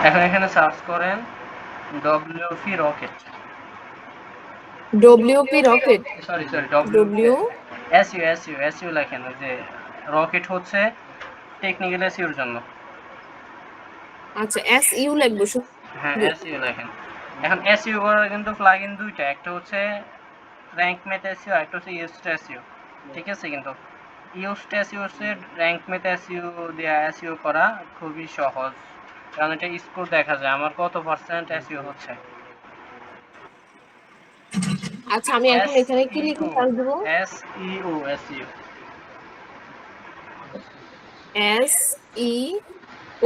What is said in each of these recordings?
এখন এখানে সার্চ করেন WP rocket. WP rocket, sorry WP W SU লেখেন, ওই যে রকেট হচ্ছে টেকনিক্যাল এসইউর জন্য। আচ্ছা এসইউ লিখবো হ্যাঁ শুধু? এসইউ লেখেন। এখন এসইউ করার কিন্তু প্লাগইন দুইটা, একটা হচ্ছে র্যাঙ্ক ম্যাথ এসইউ, একটা হচ্ছে ইউজড এসইউ। ঠিক আছে, কিন্তু ইউজড এসইউ হচ্ছে র্যাঙ্ক ম্যাথ এসইউ দিয়ে এসইউ করা খুবই সহজ, কারণ এটা স্কোর দেখা যায় আমার কত পার্সেন্ট এসইউ হচ্ছে। আচ্ছা আমি এখন এখানে কি লিখে সার্চ দেব? SEO SEO SEO.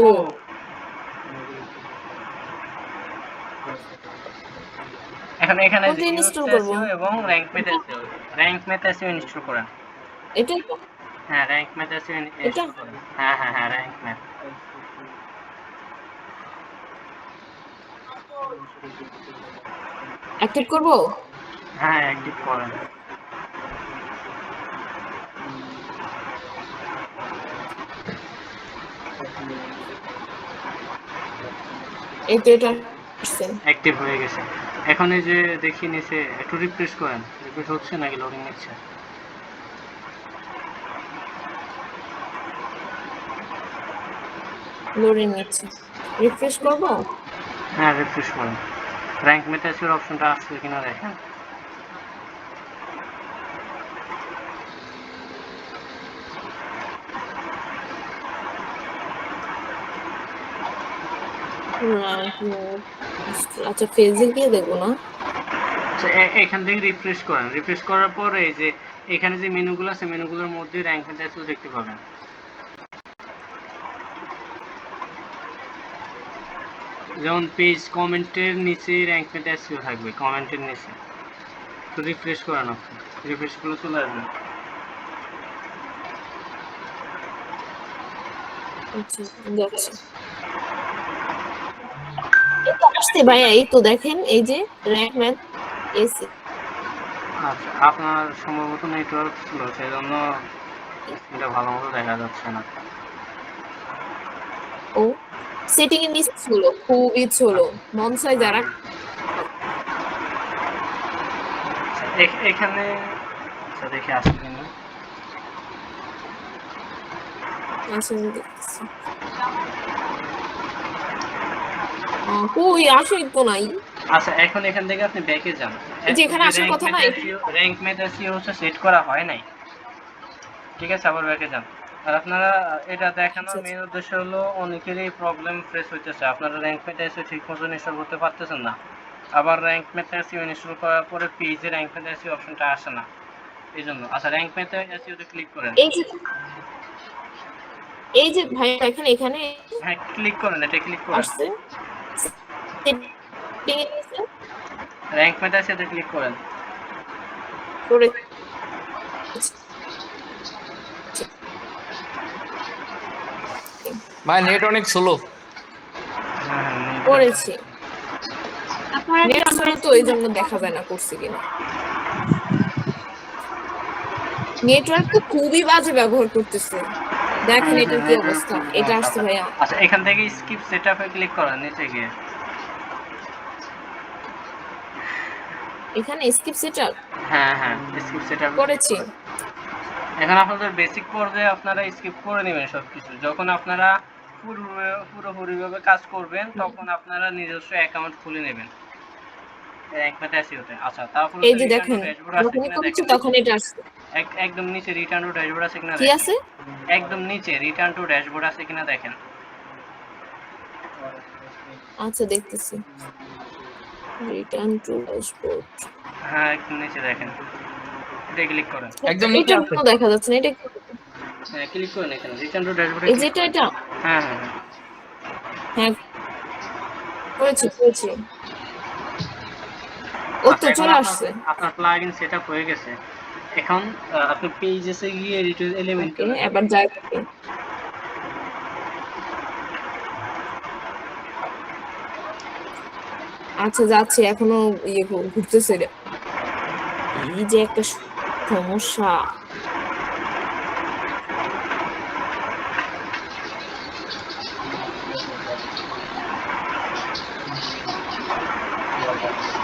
ও এখন এখানে যে কোনটা ইউজড ইনস্টল করব? এসইউ এবং র্যাঙ্ক ম্যাথ এসইউ ইনস্টল করেন। এটা হ্যাঁ র্যাঙ্ক ম্যাথ এসইউ এটা ইনস্টল করেন। হ্যাঁ র্যাঙ্ক ম্যাথ। অ্যাক্টিভ করব? হ্যাঁ অ্যাক্টিভ করেন। এই তো এটা আসছে। অ্যাক্টিভ হয়ে গেছে। এখন এই যে দেখি নিচে একটু রিফ্রেশ করেন, রিফ্রেশ হচ্ছে নাকি লোডিং নিচ্ছে। লোডিং নিচ্ছে, রিফ্রেশ করব? হ্যাঁ রিফ্রেশ করেন, র্যাঙ্ক ম্যাথ এসইউর অপশনটা আসছে কিনা দেখেন। আচ্ছা ফেজে গিয়ে দেখবো না? আচ্ছা এখান থেকে রিফ্রেশ করেন, রিফ্রেশ করার পর এই যে এখানে যে মেনুগুলো আছে মেনুগুলোর মধ্যে র্যাঙ্ক ম্যাথ এসইউ দেখতে পাবেন। যেমন পেজ কমেন্টের নিচে র্যাঙ্ক ম্যাথ এসইউ থাকবে, কমেন্টের নিচে তো রিফ্রেশ করানো, রিফ্রেশ করলে চলে আসবে। আচ্ছা যাচ্ছে, এই তো আসছে ভাইয়া, এই তো দেখেন এই যে র্যাঙ্ক ম্যাথ এসি। আচ্ছা আপনার সম্ভবত নেটওয়ার্ক স্লো, সেই জন্য এটা ভালো মতো দেখা যাচ্ছে না। ও সেটিং এর নিচে ছিল, খুবই ছিল, মন চায় যারা এখানে আচ্ছা দেখে আসছে কিনা। আসলে দেখতেছি। কই আসেই তো নাই। আচ্ছা এখন এখান থেকে আপনি ব্যাকে যান। এই যে ওই এখানে যে আসার কথা না, র্যাঙ্ক ম্যাথ এসইও হচ্ছে সেট করা হয় নাই। ঠিক আছে, আবার ব্যাকে যান। আর আপনারা এটা দেখানোর আচ্ছা মেইন উদ্দেশ্য হলো অনেকেরই প্রবলেম ফেস হইতেছে, আপনারা র্যাঙ্ক ম্যাথ এসইও ঠিক মতো ইনস্টল করতে পারতেছেন না। আবার র্যাঙ্ক ম্যাথ এসইও ইনস্টল করার পরে পেজে র্যাঙ্ক ম্যাথ এসইও অপশনটা আসে না, এই জন্য। আচ্ছা র্যাঙ্ক ম্যাথ এসইওতে ক্লিক করেন। এই যে ভাই দেখেন এখানে হ্যাঁ ক্লিক করেন, এটা ক্লিক করেন, আসছে setting এর নিচে র্যাঙ্ক ম্যাথ এসইওতে ক্লিক করেন। করে ভাই নেট অনেক স্লো। হ্যাঁ হ্যাঁ করেছি, নেট স্লো তো এই জন্য দেখা যায় না করছি কিনা। নেটওয়ার্ক তো খুবই বাজে ব্যবহার করতেছে, দেখেন এটার কি অবস্থা। এটা আসছে ভাইয়া, আচ্ছা এখান থেকে স্কিপ সেটআপে ক্লিক করেন নিচে গিয়ে। এখানে স্কিপ সেটআপ হ্যাঁ স্কিপ সেটআপে ক্লিক করেছি। করেন। এখন আপনাদের বেসিক পর্যায়ে আপনারা স্কিপ করে নেবেন সবকিছু। যখন আপনারা পুরোপুরিভাবে কাজ করবেন তখন আপনারা নিজস্ব অ্যাকাউন্ট খুলে নেবেন র্যাঙ্ক ম্যাথ এসইওতে। আচ্ছা তারপরে এই তো যে রিটার্ন টু দেখেন ড্যাশবোর্ড আছে যখনই কিনা করেছি দেখেন, তখন এটা আসছে। একদম নিচে রিটার্ন টু ড্যাশবোর্ড আছে কিনা কি দেখেন, আছে? একদম নিচে রিটার্ন টু ড্যাশবোর্ড আছে কিনা দেখেন। আচ্ছা দেখতেছি, রিটার্ন টু ড্যাশবোর্ড। হ্যাঁ একটু নিচে দেখেন, এটা ক্লিক করেন। একদম নিচে এটা আছে। কোনো দেখা যাচ্ছে না, এটা হ্যাঁ ক্লিক করেন এখানে রিটার্ন টু ড্যাশবোর্ডে এই ক্লিক যেটা করেন। এটা। হ্যাঁ হ্যাঁ করেছি। ও আচ্ছা তো এখন চলে আপনার আসছে। আপনার প্লাগইন সেটআপ হয়ে গেছে। এখন আপনি পেজেসে গিয়ে এডিটর ওকে এলিমেন্টরে এবার যাই থেকে। আচ্ছা যাচ্ছে, এখনো ইয়ে ঘুরতেছে রে। এই যে একটা সমস্যা। করবো